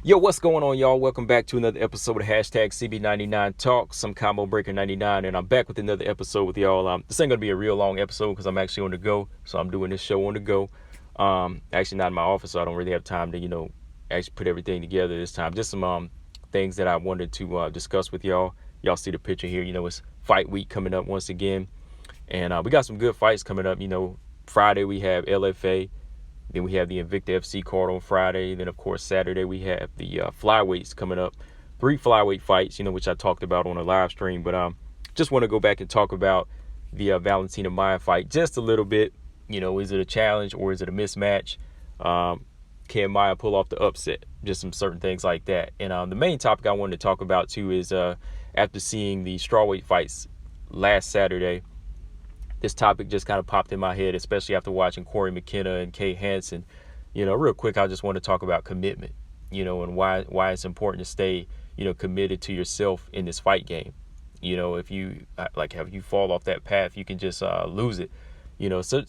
Yo, what's going on, y'all? Welcome back to another episode of Hashtag CB99 Talks. I'm Combo Breaker 99, and I'm back with another episode with y'all. This ain't gonna be a real long episode because I'm actually on the go, so I'm doing this show on the go. Actually not in my office, so I don't really have time to, actually put everything together this time. Just some things that I wanted to discuss with y'all. Y'all see the picture here. It's fight week coming up once again, and we got some good fights coming up. Friday we have LFA. Then we have the Invicta FC card on Friday. Then, of course, Saturday we have the flyweights coming up. 3 flyweight fights, which I talked about on a live stream. But just want to go back and talk about the Valentina Maia fight just a little bit. Is it a challenge or is it a mismatch? Can Maia pull off the upset? Just some certain things like that. And the main topic I wanted to talk about, too, is after seeing the strawweight fights last Saturday, this topic just kind of popped in my head, especially after watching Corey McKenna and Kay Hansen. Real quick, I just want to talk about commitment, and why it's important to stay, committed to yourself in this fight game. If you have you fall off that path, you can just lose it. So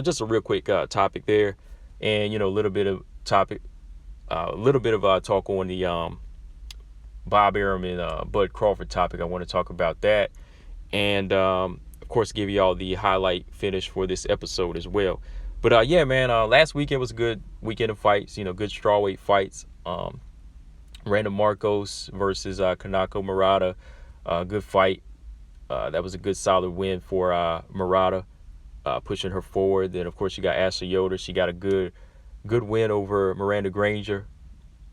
just a real quick topic there, and a little bit of topic, talk on the Bob Arum and Bud Crawford topic. I want to talk about that, and of course, give y'all the highlight finish for this episode as well. But yeah, man, last weekend was a good weekend of fights, good strawweight fights. Random Marcos versus Kanako Murata, good fight. That was a good solid win for Murata, pushing her forward. Then, of course, you got Ashley Yoder. She got a good win over Miranda Granger.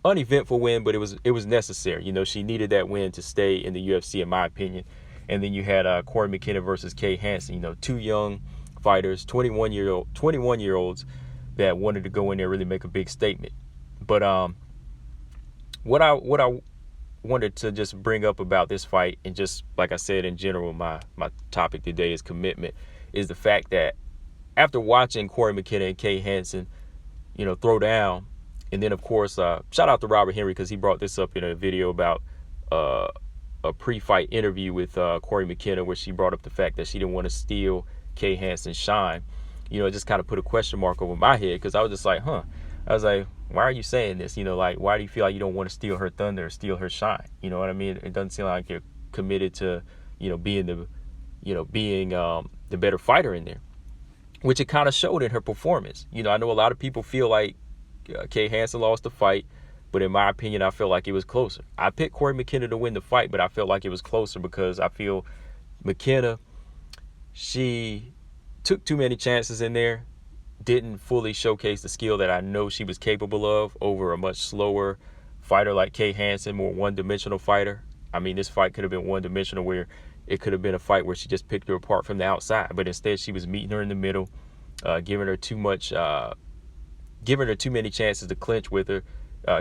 Uneventful win, but it was necessary. She needed that win to stay in the UFC, in my opinion. And then you had Corey McKenna versus Kay Hansen. 2 young fighters, 21-year-olds that wanted to go in there and really make a big statement. But what I wanted to just bring up about this fight, and just like I said in general, my topic today is commitment, is the fact that after watching Corey McKenna and Kay Hansen, throw down, and then of course shout out to Robert Henry because he brought this up in a video about a pre-fight interview with Corey McKenna, where she brought up the fact that she didn't want to steal Kay Hansen's shine. It just kind of put a question mark over my head, because I was just like, I was like, why are you saying this? Why do you feel like you don't want to steal her thunder or steal her shine? You know what I mean? It doesn't seem like you're committed to, being the better fighter in there, which it kind of showed in her performance. I know a lot of people feel like Kay Hansen lost the fight, but in my opinion, I feel like it was closer. I picked Corey McKenna to win the fight, but I felt like it was closer because I feel McKenna, she took too many chances in there, didn't fully showcase the skill that I know she was capable of over a much slower fighter like Kay Hansen, more one-dimensional fighter. I mean, this fight could have been one-dimensional, where it could have been a fight where she just picked her apart from the outside, but instead she was meeting her in the middle, giving her too many chances to clinch with her.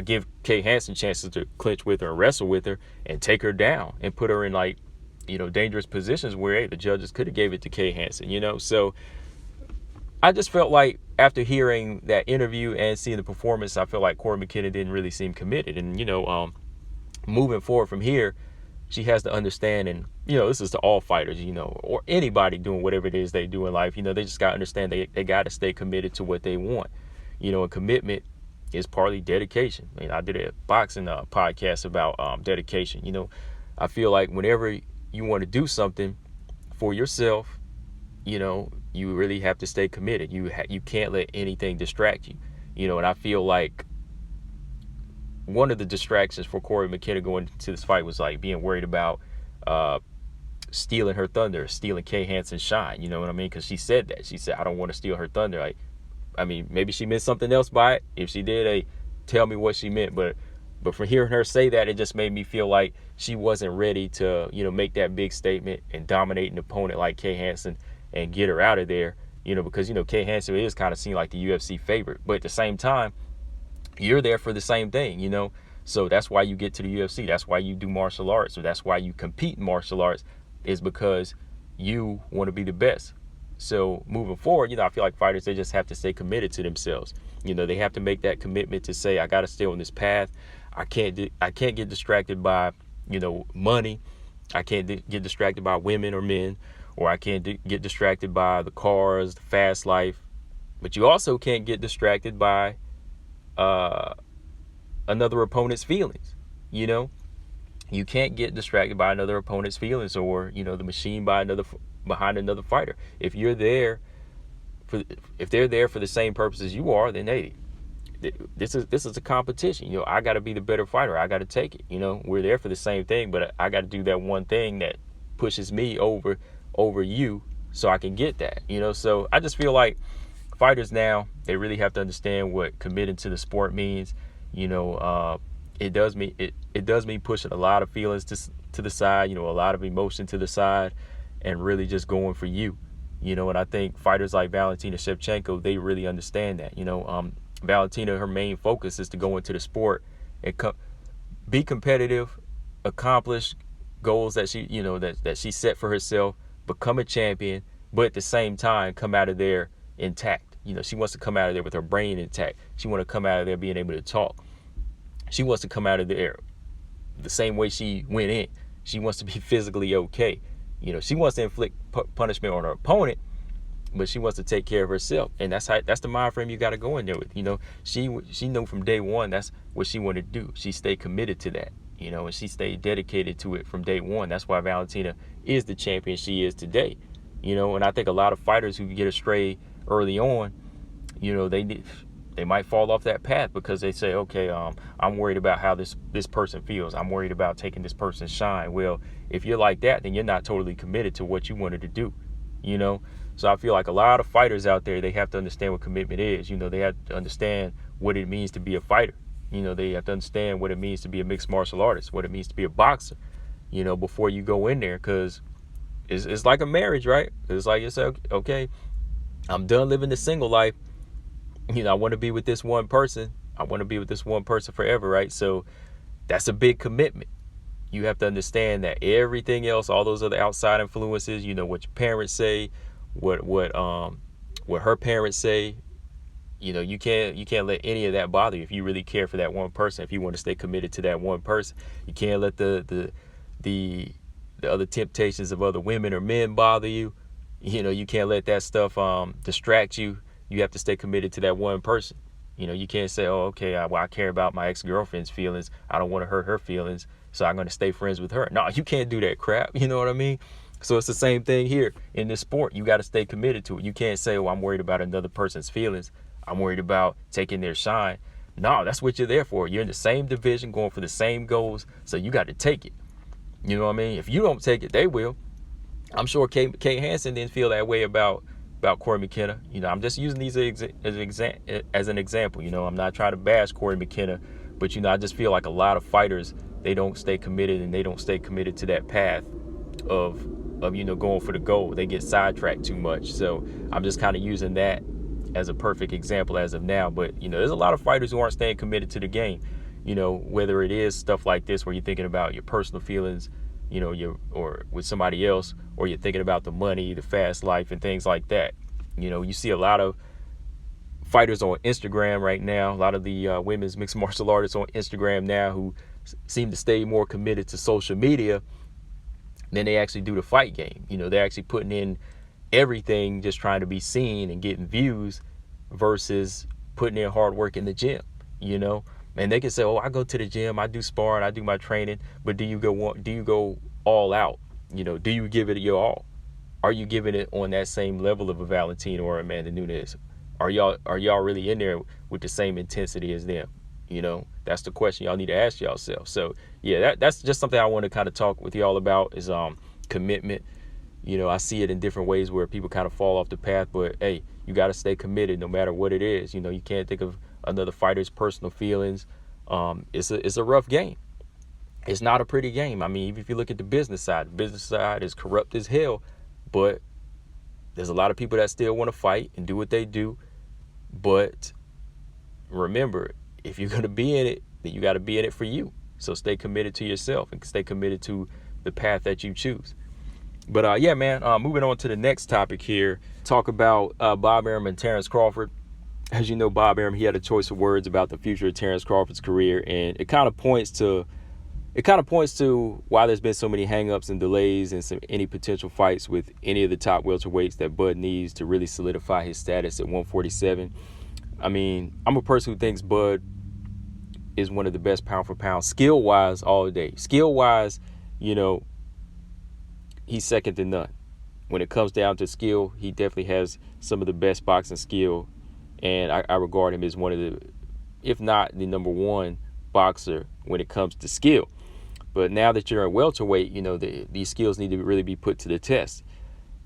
Give Kay Hansen chances to clinch with her and wrestle with her and take her down and put her in dangerous positions where the judges could have gave it to Kay Hansen, So I just felt like after hearing that interview and seeing the performance, I felt like Corey McKenna didn't really seem committed. And, moving forward from here, she has to understand, and, this is to all fighters, or anybody doing whatever it is they do in life, they just got to understand they got to stay committed to what they want, and commitment is partly dedication. I did a boxing podcast about dedication. I feel like whenever you want to do something for yourself, you really have to stay committed. You can't let anything distract you. And I feel like one of the distractions for Corey McKenna going into this fight was being worried about stealing her thunder, stealing Kay Hansen's shine. You know what I mean? Because she said that. She said, I don't want to steal her thunder. Maybe she meant something else by it. If she did, hey, tell me what she meant. But from hearing her say that, it just made me feel like she wasn't ready to, make that big statement and dominate an opponent like Kay Hansen and get her out of there, because, Kay Hansen is kind of seen like the UFC favorite. But at the same time, you're there for the same thing, So that's why you get to the UFC. That's why you do martial arts, or that's why you compete in martial arts, is because you want to be the best. So moving forward, I feel like fighters, they just have to stay committed to themselves. They have to make that commitment to say, I got to stay on this path. I can't get distracted by, money. I can't get distracted by women or men, or I can't get distracted by the cars, the fast life. But you also can't get distracted by another opponent's feelings. You know, you can't get distracted by another opponent's feelings, or the machine behind another fighter. If you're there if they're there for the same purposes you are, then hey, this is a competition. I got to be the better fighter. I got to take it. We're there for the same thing, but I got to do that one thing that pushes me over you, so I can get that. So I just feel like fighters now, they really have to understand what committing to the sport means. It does mean pushing a lot of feelings to the side, a lot of emotion to the side, and really just going for you. And I think fighters like Valentina Shevchenko, they really understand that. Valentina, her main focus is to go into the sport and be competitive, accomplish goals that she, that she set for herself, become a champion, but at the same time come out of there intact. She wants to come out of there with her brain intact. She wants to come out of there being able to talk. She wants to come out of there the same way she went in. She wants to be physically okay. She wants to inflict punishment on her opponent, but she wants to take care of herself. And that's the mind frame you got to go in there with. She knew from day one that's what she wanted to do. She stayed committed to that, and she stayed dedicated to it from day one. That's why Valentina is the champion she is today. And I think a lot of fighters who get astray early on, they might fall off that path because they say, okay, I'm worried about how this person feels. I'm worried about taking this person's shine. Well, if you're like that, then you're not totally committed to what you wanted to do, So I feel like a lot of fighters out there, they have to understand what commitment is. They have to understand what it means to be a fighter. They have to understand what it means to be a mixed martial artist, what it means to be a boxer, before you go in there, because it's like a marriage, right? It's like you say, okay, I'm done living the single life. I want to be with this one person. I want to be with this one person forever, right? So that's a big commitment. You have to understand that everything else, all those other outside influences, what your parents say, what her parents say, you can't let any of that bother you if you really care for that one person. If you want to stay committed to that one person, you can't let the other temptations of other women or men bother you. You can't let that stuff distract you. You have to stay committed to that one person. You can't say, oh, okay, I care about my ex-girlfriend's feelings. I don't want to hurt her feelings, so I'm going to stay friends with her. No, you can't do that crap. You know what I mean? So it's the same thing here in this sport. You got to stay committed to it. You can't say, oh, I'm worried about another person's feelings. I'm worried about taking their shine. No, that's what you're there for. You're in the same division, going for the same goals, so you got to take it. You know what I mean? If you don't take it, they will. I'm sure Kate Hansen didn't feel that way about Corey McKenna. I'm just using these as an example. I'm not trying to bash Corey McKenna, but I just feel like a lot of fighters, they don't stay committed, and they don't stay committed to that path of going for the goal. They get sidetracked too much. So I'm just kind of using that as a perfect example as of now. But there's a lot of fighters who aren't staying committed to the game. Whether it is stuff like this where you're thinking about your personal feelings, or with somebody else, or you're thinking about the money, the fast life, and things like that. You see a lot of fighters on Instagram right now, a lot of the women's mixed martial artists on Instagram now who seem to stay more committed to social media than they actually do the fight game. They're actually putting in everything just trying to be seen and getting views versus putting in hard work in the gym, And they can say, oh, I go to the gym, I do sparring, I do my training, but do you go all out? Do you give it your all? Are you giving it on that same level of a Valentina or Amanda Nunes? Are y'all really in there with the same intensity as them? That's the question y'all need to ask yourselves. So yeah, that's just something I want to kind of talk with y'all about is commitment. I see it in different ways where people kind of fall off the path, but hey, you got to stay committed no matter what it is. You can't think of another fighter's personal feelings. It's a rough game. It's not a pretty game. I mean, even if you look at the business side is corrupt as hell, but there's a lot of people that still want to fight and do what they do. But remember, if you're going to be in it, then you got to be in it for you. So stay committed to yourself and stay committed to the path that you choose. But yeah, man, moving on to the next topic here, talk about Bob Arum and Terence Crawford. As you know, Bob Arum, he had a choice of words about the future of Terence Crawford's career, and it kind of points to why there's been so many hangups and delays in any potential fights with any of the top welterweights that Bud needs to really solidify his status at 147. I mean, I'm a person who thinks Bud is one of the best pound for pound, skill wise, all day. Skill wise, you know, he's second to none. When it comes down to skill, he definitely has some of the best boxing skill, and I regard him as one of the, if not the number one boxer when it comes to skill. But now that you're a welterweight, you know, these skills need to really be put to the test.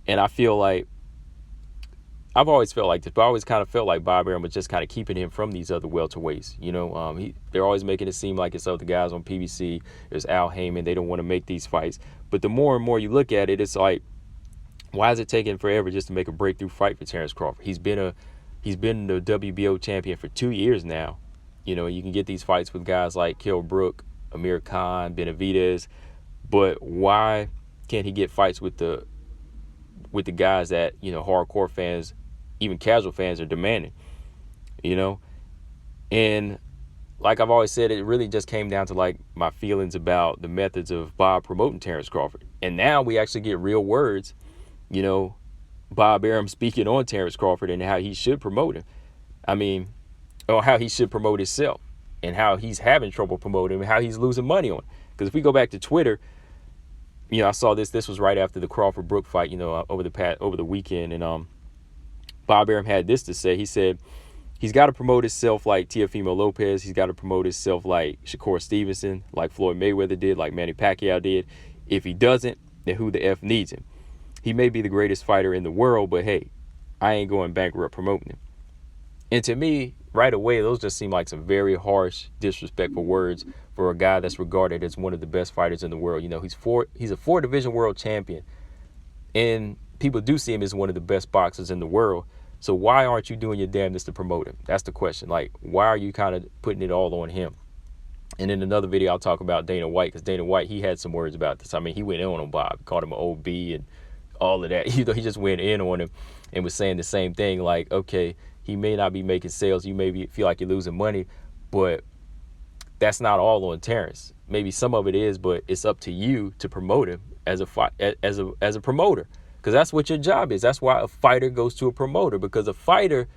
And I feel like, I've always felt like this, but I always kind of felt like Bob Arum was just kind of keeping him from these other welterweights. You know, they're always making it seem like it's other guys on PBC. There's Al Heyman. They don't want to make these fights. But the more and more you look at it, it's like, why is it taking forever just to make a breakthrough fight for Terence Crawford? He's been the WBO champion for 2 years now. You know, you can get these fights with guys like Kell Brook, Amir Khan, Benavidez, but why can't he get fights with the guys that, you know, hardcore fans, even casual fans, are demanding? You know, and like I've always said, it really just came down to like my feelings about the methods of Bob promoting Terence Crawford. And now we actually get real words, you know, Bob Arum speaking on Terence Crawford and how he should promote him. I mean, or how he should promote himself, and how he's having trouble promoting him, and how he's losing money on it. Because if we go back to Twitter, you know, I saw this was right after the Crawford Brook fight, you know, over the weekend, and Bob Arum had this to say. He said he's got to promote himself like Teofimo Lopez. He's got to promote himself like Shakur Stevenson, like Floyd Mayweather did, like Manny Pacquiao did. If he doesn't, then who the F needs him? He may be the greatest fighter in the world, but hey, I ain't going bankrupt promoting him. And to me, right away, those just seem like some very harsh, disrespectful words for a guy that's regarded as one of the best fighters in the world. You know, he's a 4-division world champion, and people do see him as one of the best boxers in the world. So why aren't you doing your damnedest to promote him? That's the question. Like, why are you kind of putting it all on him? And in another video, I'll talk about Dana White, because Dana White, he had some words about this. I mean, he went in on Bob, called him an OB and all of that. You know, he just went in on him and was saying the same thing, like, okay, he may not be making sales, you may feel like you're losing money, but that's not all on Terence. Maybe some of it is, but it's up to you to promote him as a promoter, because that's what your job is. That's why a fighter goes to a promoter, because a fighter,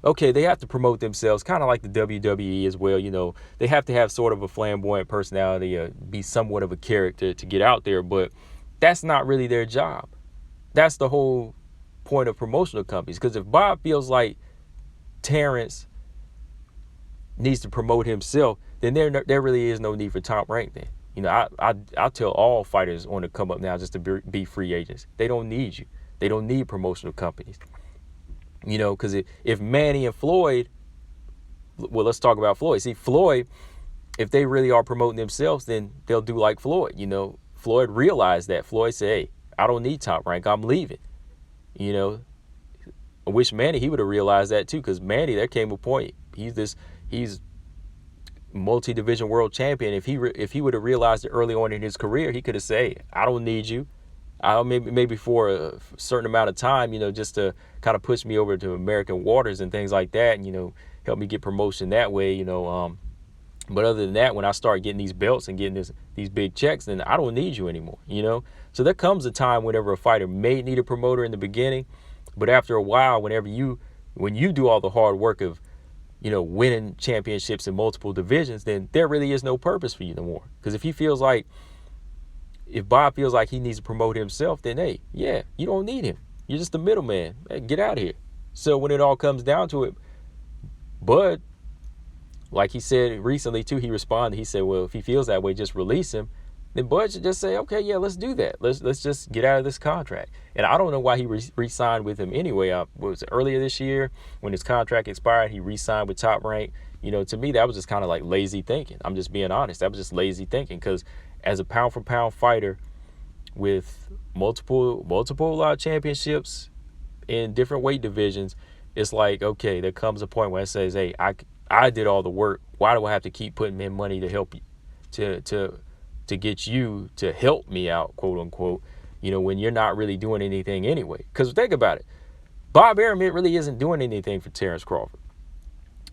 okay, they have to promote themselves, kind of like the WWE as well. You know, they have to have sort of a flamboyant personality, be somewhat of a character to get out there, but that's not really their job. That's the whole point of promotional companies. Because if Bob feels like Terence needs to promote himself, then there really is no need for Top Rank then. You know, I tell all fighters on the come up now just to be free agents. They don't need you. They don't need promotional companies. You know, because if Manny and Floyd, well, let's talk about Floyd. See, Floyd, if they really are promoting themselves, then they'll do like Floyd. You know, Floyd realized that. Floyd said, hey, I don't need Top Rank. I'm leaving. You know, I wish Manny, he would have realized that too, because Manny, there came a point. He's multi-division world champion. If he would have realized it early on in his career, he could have said, hey, I don't need you. I'll maybe for a certain amount of time, you know, just to kind of push me over to American waters and things like that, and, you know, help me get promotion that way, you know. But other than that, when I start getting these belts and getting these big checks, then I don't need you anymore, you know. So there comes a time whenever a fighter may need a promoter in the beginning, but after a while, when you do all the hard work of, you know, winning championships in multiple divisions, then there really is no purpose for you no more. Because if Bob feels like he needs to promote himself, then hey, yeah, you don't need him. You're just the middleman. Hey, get out of here. So when it all comes down to it, Bud, like he said recently too, he responded. He said, well, if he feels that way, just release him. Then Bud should just say, okay, yeah, let's do that. Let's just get out of this contract. And I don't know why he re-signed with him anyway. Was it earlier this year when his contract expired, he re-signed with Top Rank. You know, to me, that was just kind of like lazy thinking. I'm just being honest. That was just lazy thinking, because as a pound-for-pound fighter with multiple championships in different weight divisions, it's like, okay, there comes a point where it says, hey, I did all the work. Why do I have to keep putting in money to help you, to get you to help me out, quote unquote, you know, when you're not really doing anything anyway? Because think about it. Bob Arum really isn't doing anything for Terence Crawford.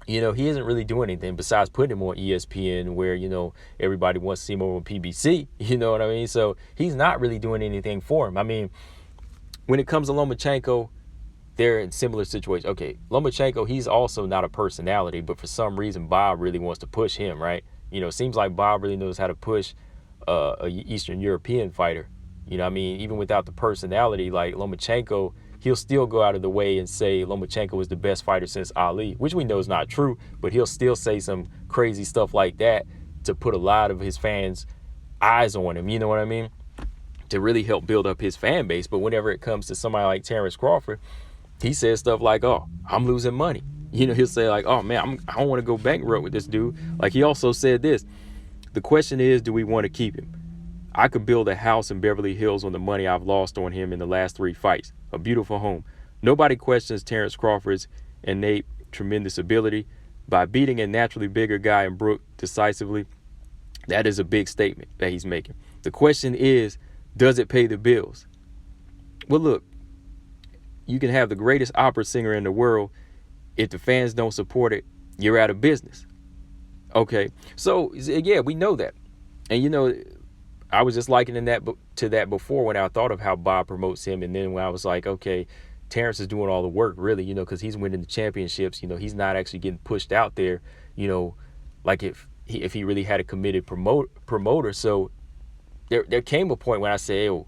You know, he isn't really doing anything besides putting him on ESPN, where, you know, everybody wants to see him over on PBC. You know what I mean? So he's not really doing anything for him. I mean, when it comes to Lomachenko, they're in similar situations. Okay, Lomachenko, he's also not a personality, but for some reason, Bob really wants to push him, right? It seems like Bob really knows how to push a Eastern European fighter. I mean, even without the personality, like Lomachenko, he'll still go out of the way and say Lomachenko is the best fighter since Ali, which we know is not true, but he'll still say some crazy stuff like that to put a lot of his fans' eyes on him, you know what I mean? To really help build up his fan base. But whenever it comes to somebody like Terence Crawford, he says stuff like, oh, I'm losing money. He'll say like, oh man, I don't want to go bankrupt with this dude. Like, he also said this: the question is, do we want to keep him? I could build a house in Beverly Hills on the money I've lost on him in the last 3 fights. A beautiful home. Nobody questions Terence Crawford's innate tremendous ability. By beating a naturally bigger guy in Brook decisively, that is a big statement that he's making. The question is, does it pay the bills? Well, look, you can have the greatest opera singer in the world. If the fans don't support it, you're out of business. Okay, so yeah, we know that. And I was just likening that to that before when I thought of how Bob promotes him. And then when I was like, okay, Terence is doing all the work, really, because he's winning the championships. He's not actually getting pushed out there, like if he really had a committed promoter. So there came a point when I said, oh,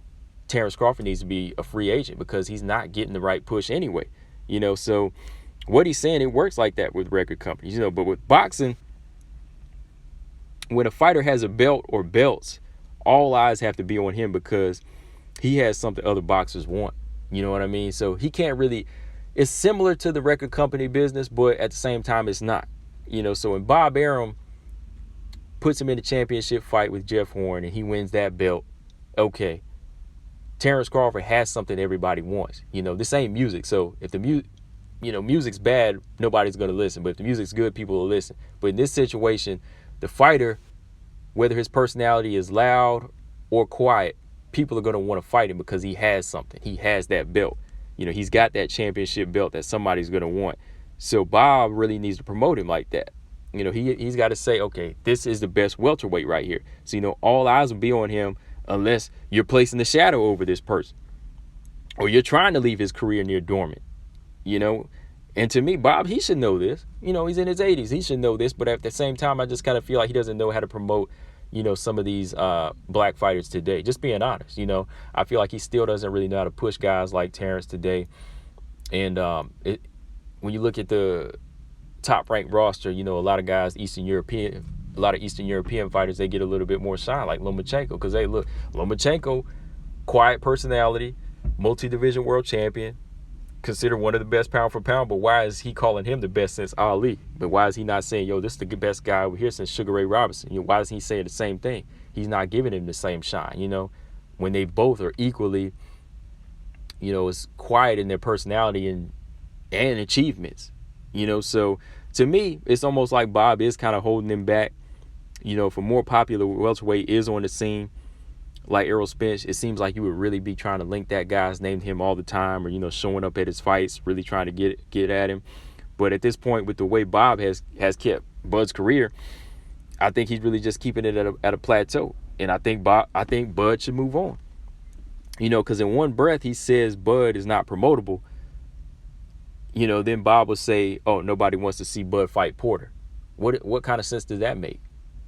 Terence Crawford needs to be a free agent because he's not getting the right push anyway. So what he's saying, it works like that with record companies, but with boxing, when a fighter has a belt or belts, all eyes have to be on him because he has something other boxers want. You know what I mean? So he can't really, it's similar to the record company business, but at the same time, it's not. So when Bob Arum puts him in a championship fight with Jeff Horn and he wins that belt, okay, Terence Crawford has something everybody wants. This ain't music. So if the music's bad, nobody's going to listen. But if the music's good, people will listen. But in this situation, the fighter, whether his personality is loud or quiet, people are going to want to fight him because he has something. He has that belt. He's got that championship belt that somebody's going to want. So Bob really needs to promote him like that. He's got to say, okay, this is the best welterweight right here. So, all eyes will be on him unless you're placing the shadow over this person or you're trying to leave his career near dormant, And to me, Bob, he should know this. He's in his 80s. He should know this. But at the same time, I just kind of feel like he doesn't know how to promote, some of these black fighters today. Just being honest, I feel like he still doesn't really know how to push guys like Terence today. And when you look at the top-ranked roster, a lot of guys, Eastern European fighters, they get a little bit more shine, like Lomachenko. Because, hey, look, Lomachenko, quiet personality, multi-division world champion, considered one of the best pound for pound, but why is he calling him the best since Ali? But why is he not saying, yo, this is the best guy over here since Sugar Ray Robinson? Why is he saying the same thing? He's not giving him the same shine, when they both are equally, as quiet in their personality and achievements, So to me, it's almost like Bob is kind of holding him back, for more popular welterweight is on the scene. Like Errol Spence, it seems like you would really be trying to link that guy's name to him all the time, or showing up at his fights, really trying to get at him. But at this point, with the way Bob has kept Bud's career, I think he's really just keeping it at a plateau. And I think Bud should move on. Because in one breath he says Bud is not promotable. Then Bob will say, oh, nobody wants to see Bud fight Porter. What kind of sense does that make?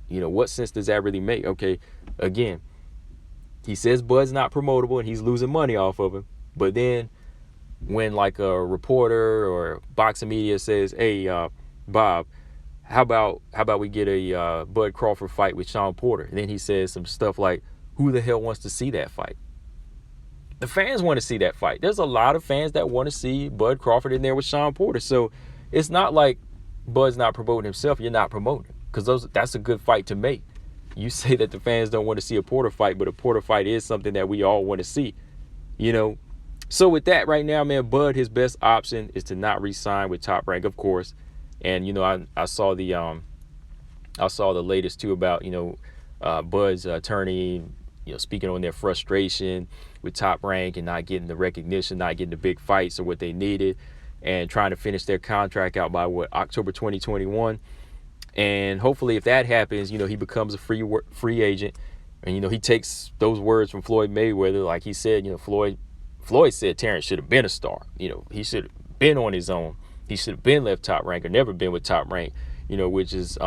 What sense does that really make? Okay, again, he says Bud's not promotable and he's losing money off of him. But then when like a reporter or boxing media says, hey, Bob, how about we get a Bud Crawford fight with Sean Porter? And then he says some stuff like, who the hell wants to see that fight? The fans want to see that fight. There's a lot of fans that want to see Bud Crawford in there with Sean Porter. So it's not like Bud's not promoting himself. You're not promoting him because that's a good fight to make. You say that the fans don't want to see a Porter fight, but a Porter fight is something that we all want to see, So with that right now, man, Bud, his best option is to not re-sign with Top Rank, of course. And, I saw the latest too about, Bud's attorney, speaking on their frustration with Top Rank and not getting the recognition, not getting the big fights or what they needed, and trying to finish their contract out by October 2021. And hopefully if that happens, he becomes a free agent. And, he takes those words from Floyd Mayweather. Like he said, Floyd Floyd said Terence should have been a star. He should have been on his own. He should have been left top rank or never been with top rank. Which is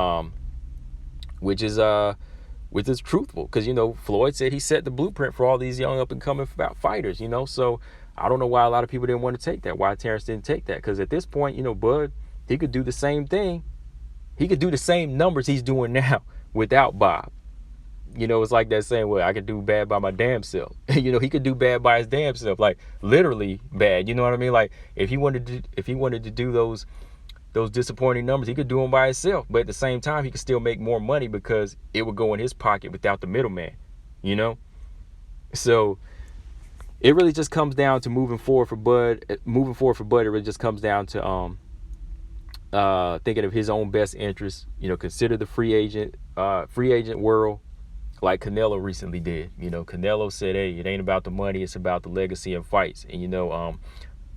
truthful, because Floyd said he set the blueprint for all these young up and coming fighters. So I don't know why a lot of people didn't want to take that. Why Terence didn't take that? Because at this point, Bud, he could do the same thing. He could do the same numbers he's doing now without Bob. It's like that saying, well, I could do bad by my damn self. He could do bad by his damn self, like literally bad. You know what I mean? Like if he wanted to do those disappointing numbers, he could do them by himself. But at the same time, he could still make more money because it would go in his pocket without the middleman. So it really just comes down to moving forward for Bud. It really just comes down to thinking of his own best interests. Consider the free agent world, like Canelo recently did. Canelo said, hey, it ain't about the money, it's about the legacy and fights. And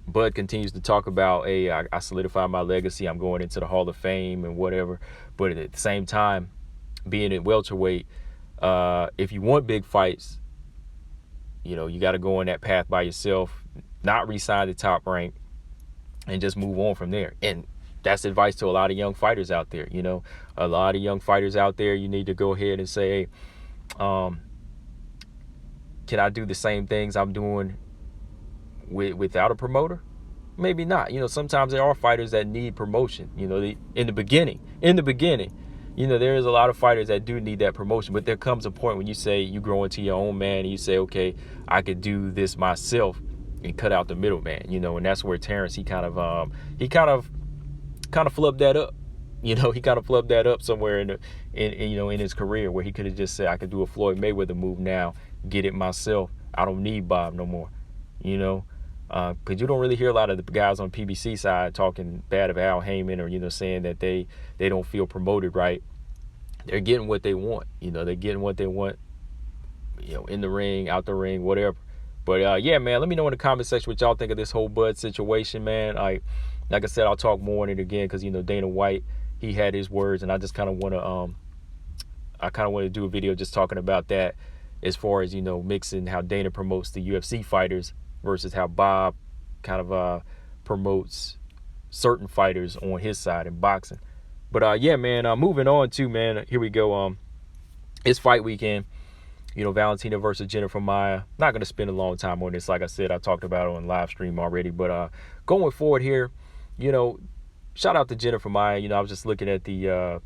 Bud continues to talk about, hey, I solidified my legacy, I'm going into the Hall of Fame and whatever. But at the same time, being at welterweight, if you want big fights, you got to go on that path by yourself, not re-sign the top rank, and just move on from there. And that's advice to a lot of young fighters out there. A lot of young fighters out there, you need to go ahead and say, hey, can I do the same things I'm doing without a promoter? Maybe not. Sometimes there are fighters that need promotion. In the beginning, there is a lot of fighters that do need that promotion. But there comes a point when you say you grow into your own man and you say, okay, I could do this myself and cut out the middleman. And that's where Terence, he kind of flubbed that up. He kind of flubbed that up somewhere in his career, where he could have just said, I could do a Floyd Mayweather move now, get it myself. I don't need Bob no more. Because you don't really hear a lot of the guys on PBC side talking bad of Al Heyman, or saying that they don't feel promoted right. They're getting what they want. They're getting what they want. In the ring, out the ring, whatever. But yeah, man, let me know in the comment section what y'all think of this whole Bud situation, man. Like I said, I'll talk more on it again because Dana White, he had his words, and I just kind of want to do a video just talking about that, as far as mixing how Dana promotes the UFC fighters versus how Bob kind of promotes certain fighters on his side in boxing. But yeah, man, moving on to, man, here we go. It's fight weekend. Valentina versus Jennifer Maia. Not going to spend a long time on this. Like I said, I talked about it on live stream already. But going forward here, shout out to Jennifer Maia. I was just looking at the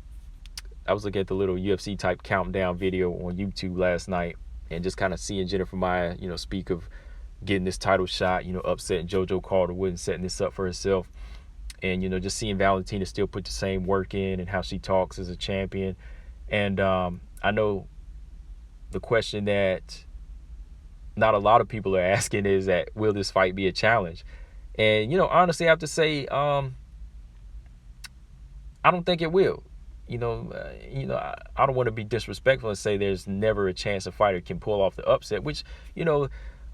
little UFC type countdown video on YouTube last night, and just kind of seeing Jennifer Maia, speak of getting this title shot, upsetting JoJo Calderwood and setting this up for herself. And, just seeing Valentina still put the same work in and how she talks as a champion. And I know the question that not a lot of people are asking is that, will this fight be a challenge? And, honestly, I have to say, I don't think it will. I don't want to be disrespectful and say there's never a chance a fighter can pull off the upset, which,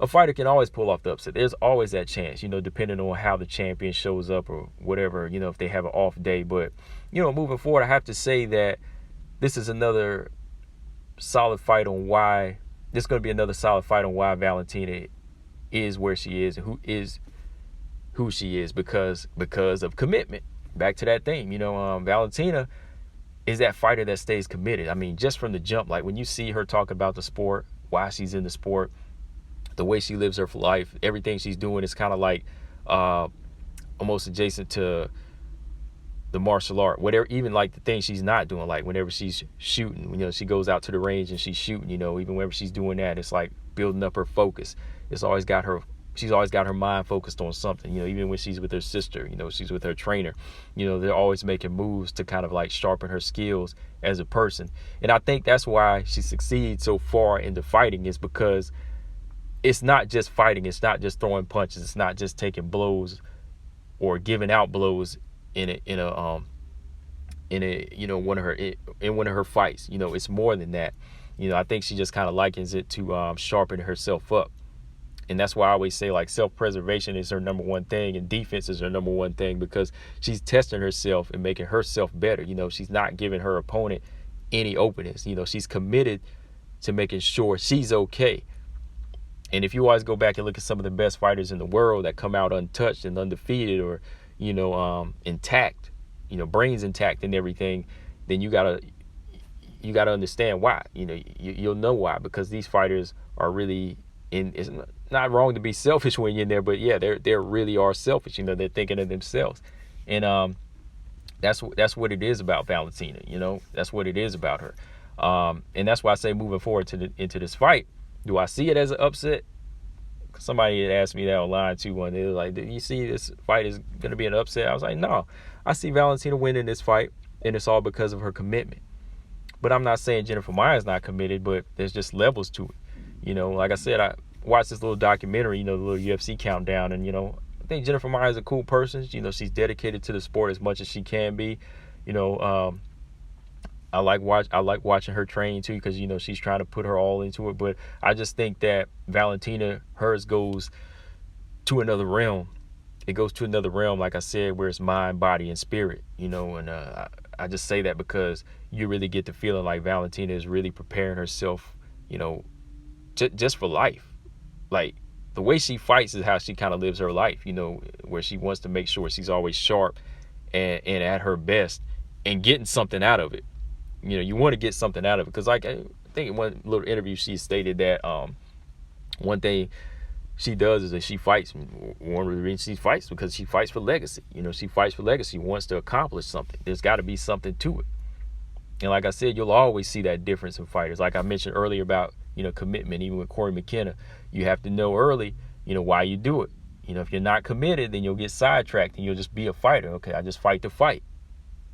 a fighter can always pull off the upset. There's always that chance, depending on how the champion shows up or whatever, if they have an off day. But, moving forward, I have to say that this is another solid fight on why Valentina is where she is and who she is because of commitment. Back to that thing, Valentina is that fighter that stays committed. I mean, just from the jump, like when you see her talk about the sport, why she's in the sport, the way she lives her life, everything she's doing is kind of like almost adjacent to the martial art, whatever, even like the things she's not doing, like whenever she's shooting, she goes out to the range and she's shooting, even whenever she's doing that, it's like building up her focus. She's always got her mind focused on something, even when she's with her sister, she's with her trainer, they're always making moves to kind of like sharpen her skills as a person. And I think that's why she succeeds so far into fighting, is because it's not just fighting, it's not just throwing punches, it's not just taking blows or giving out blows in one of her fights. It's more than that. I think she just kind of likens it to sharpening herself up. And that's why I always say, like, self-preservation is her number one thing and defense is her number one thing, because she's testing herself and making herself better. She's not giving her opponent any openings. She's committed to making sure she's okay. And if you always go back and look at some of the best fighters in the world that come out untouched and undefeated, or, intact, brains intact and everything, then you gotta understand why. You'll know why, because these fighters are really it's not wrong to be selfish when you're in there, but yeah, they really are selfish. They're thinking of themselves, and that's what it is about Valentina. That's what it is about her, and that's why I say moving forward into this fight, do I see it as an upset? Somebody had asked me that online too one day. They were like, do you see this fight is going to be an upset? I was like, no, I see Valentina winning this fight, and it's all because of her commitment. But I'm not saying Jennifer Maia is not committed, but there's just levels to it. Like I said, I watched this little documentary, the little UFC countdown, and I think Jennifer Maia is a cool person. She's dedicated to the sport as much as she can be. I like watching her train too, because she's trying to put her all into it. But I just think that Valentina, hers goes to another realm. It goes to another realm, like I said, where it's mind, body, and spirit. And I just say that because you really get the feeling like Valentina is really preparing herself, just for life. Like, the way she fights is how she kind of lives her life, where she wants to make sure she's always sharp and at her best and getting something out of it. You want to get something out of it, because like I think in one little interview she stated that one thing she does is that she fights. One of the reasons she fights because she fights for legacy. She fights for legacy, wants to accomplish something. There's got to be something to it. And like I said, you'll always see that difference in fighters. Like I mentioned earlier about commitment. Even with Corey McKenna, you have to know early why you do it. If you're not committed, then you'll get sidetracked and you'll just be a fighter. Okay, I just fight to fight.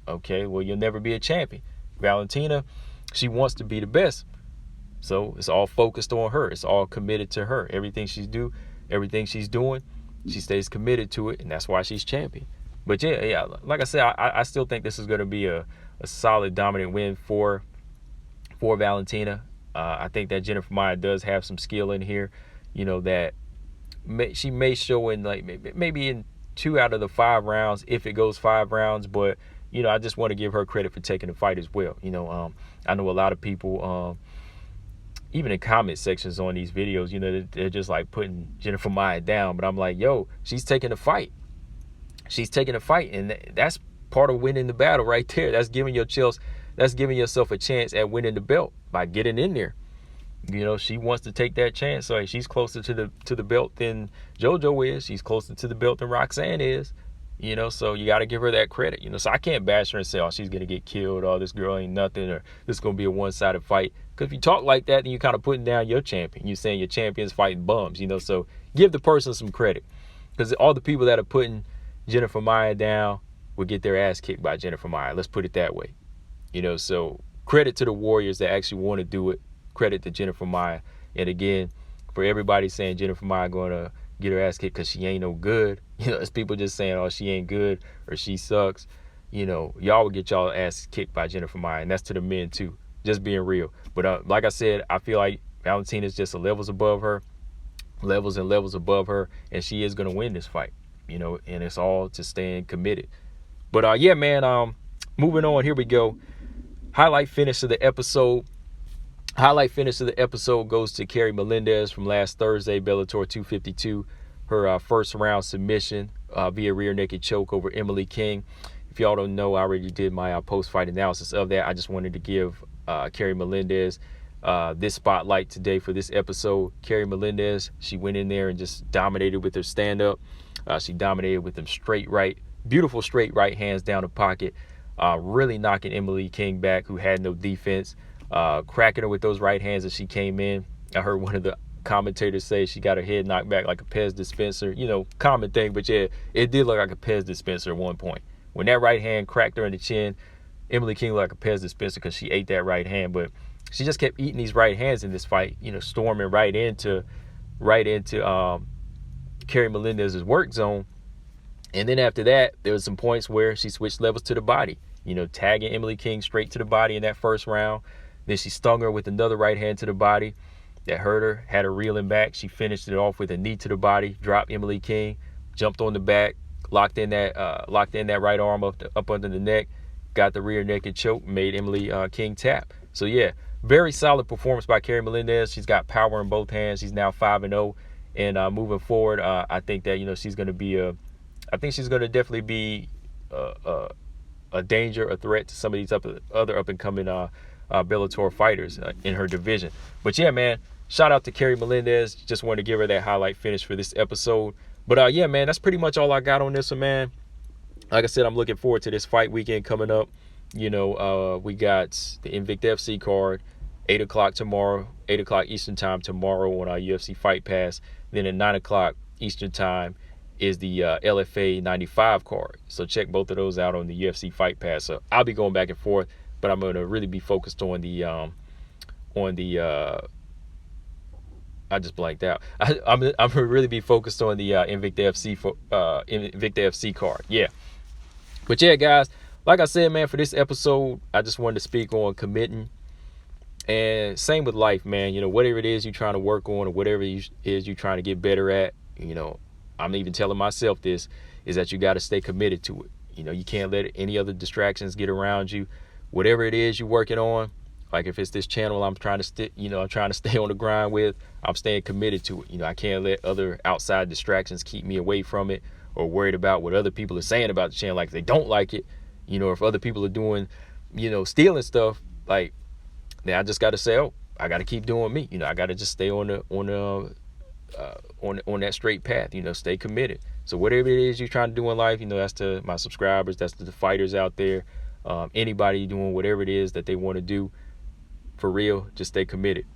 Okay, well, you'll never be a champion. Valentina, she wants to be the best, so it's all focused on her. It's all committed to her. Everything she's doing, she stays committed to it, and that's why she's champion. But yeah, like I said, I still think this is going to be a solid, dominant win for Valentina. I think that Jennifer Maia does have some skill in here, that she may show in like maybe in 2 out of the 5 rounds, if it goes 5 rounds, but I just want to give her credit for taking the fight as well. I know a lot of people, even in comment sections on these videos, they're just like putting Jennifer Maia down. But I'm like, yo, she's taking the fight. She's taking the fight, and that's part of winning the battle right there. That's giving yourself a chance at winning the belt by getting in there. She wants to take that chance. So she's closer to the belt than JoJo is. She's closer to the belt than Roxanne is. So you got to give her that credit. So I can't bash her and say, oh, she's going to get killed, or this girl ain't nothing, or this is going to be a one-sided fight. Because if you talk like that, then you're kind of putting down your champion. You're saying your champion's fighting bums, So give the person some credit. Because all the people that are putting Jennifer Maia down will get their ass kicked by Jennifer Maia. Let's put it that way. So credit to the warriors that actually want to do it. Credit to Jennifer Maia. And again, for everybody saying Jennifer Maia going to get her ass kicked because she ain't no good. It's people just saying, oh, she ain't good or she sucks. Y'all will get y'all ass kicked by Jennifer Maia, and that's to the men too. Just being real. But like I said, I feel like Valentina's just levels above her, levels and levels above her, and she is gonna win this fight. And it's all to staying committed. But yeah, man. Moving on. Here we go. Highlight finish of the episode. Highlight finish of the episode goes to Carrie Melendez from last Thursday, Bellator 252. Her first round submission via rear naked choke over Emily King. If y'all don't know, I already did my post-fight analysis of that. I just wanted to give Carrie Melendez this spotlight today for this episode. Carrie Melendez, she went in there and just dominated with her stand-up. She dominated with them straight right, beautiful straight right hands down the pocket, really knocking Emily King back, who had no defense. Cracking her with those right hands as she came in. I heard one of the commentators say she got her head knocked back like a Pez dispenser. Common thing, but yeah, it did look like a Pez dispenser at one point. When that right hand cracked her in the chin, Emily King looked like a Pez dispenser because she ate that right hand. But she just kept eating these right hands in this fight, storming right into Carrie Melendez's work zone. And then after that, there was some points where she switched levels to the body, tagging Emily King straight to the body in that first round. Then she stung her with another right hand to the body that hurt her, had her reeling back. She finished it off with a knee to the body, dropped Emily King, jumped on the back, locked in that right arm up under the neck, got the rear naked choke, made Emily King tap. So yeah, very solid performance by Kerry Melendez. She's got power in both hands. She's now 5-0, and moving forward, I think that she's going to be I think she's going to definitely be a danger, a threat to some of these other up and coming Bellator fighters in her division. But yeah, man, shout out to Kerry Melendez. Just wanted to give her that highlight finish for this episode. But yeah, man, that's pretty much all I got on this one, man. Like I said, I'm looking forward to this fight weekend coming up. We got the Invicta FC card, 8 o'clock tomorrow, 8 o'clock Eastern time tomorrow on our UFC Fight Pass. Then at 9 o'clock Eastern time is the LFA 95 card. So check both of those out on the UFC Fight Pass. So I'll be going back and forth, but I'm going to really be focused on the I just blanked out. I'm going to really be focused on the Invicta FC card. Yeah. But yeah, guys, like I said, man, for this episode, I just wanted to speak on committing. And same with life, man. Whatever it is you're trying to work on or whatever it is you're trying to get better at, I'm even telling myself this, is that you got to stay committed to it. You can't let any other distractions get around you. Whatever it is you're working on, like if it's this channel I'm trying to stay on the grind with, I'm staying committed to it. I can't let other outside distractions keep me away from it or worried about what other people are saying about the channel. Like if they don't like it, or if other people are doing, stealing stuff, like then I just got to say, oh, I got to keep doing me. I got to just stay on that straight path. Stay committed. So whatever it is you're trying to do in life, that's to my subscribers, that's to the fighters out there, anybody doing whatever it is that they want to do, for real, just stay committed.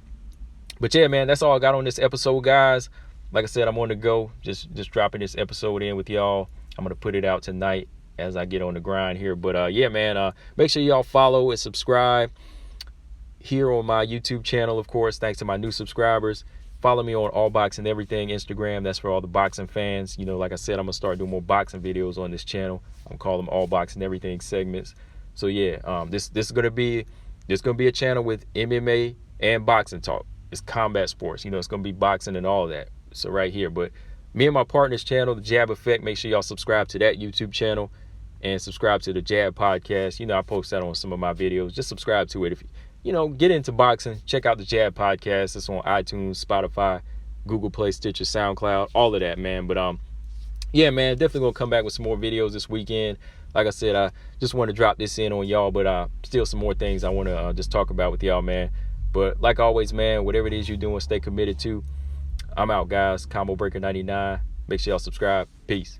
But yeah, man, that's all I got on this episode, guys. Like I said, I'm on the go, just dropping this episode in with y'all. I'm gonna put it out tonight as I get on the grind here. But yeah, man, make sure y'all follow and subscribe here on my YouTube channel, of course, thanks to my new subscribers. Follow me on All Boxing Everything Instagram. That's for all the boxing fans. Like I said, I'm gonna start doing more boxing videos on this channel. I'm calling them All Boxing Everything segments. So yeah, this is gonna be a channel with MMA and boxing talk. It's combat sports. It's gonna be boxing and all that. So right here, but me and my partner's channel, the Jab Effect, make sure y'all subscribe to that YouTube channel and subscribe to the Jab podcast. I post that on some of my videos. Just subscribe to it. If get into boxing, check out the Jab podcast. It's on iTunes, Spotify, Google Play, Stitcher, SoundCloud, all of that, man. But yeah, man, definitely gonna come back with some more videos this weekend. Like I said, I just want to drop this in on y'all, but still some more things I want to just talk about with y'all, man. But like always, man, whatever it is you're doing, stay committed to. I'm out, guys. Combo Breaker 99. Make sure y'all subscribe. Peace.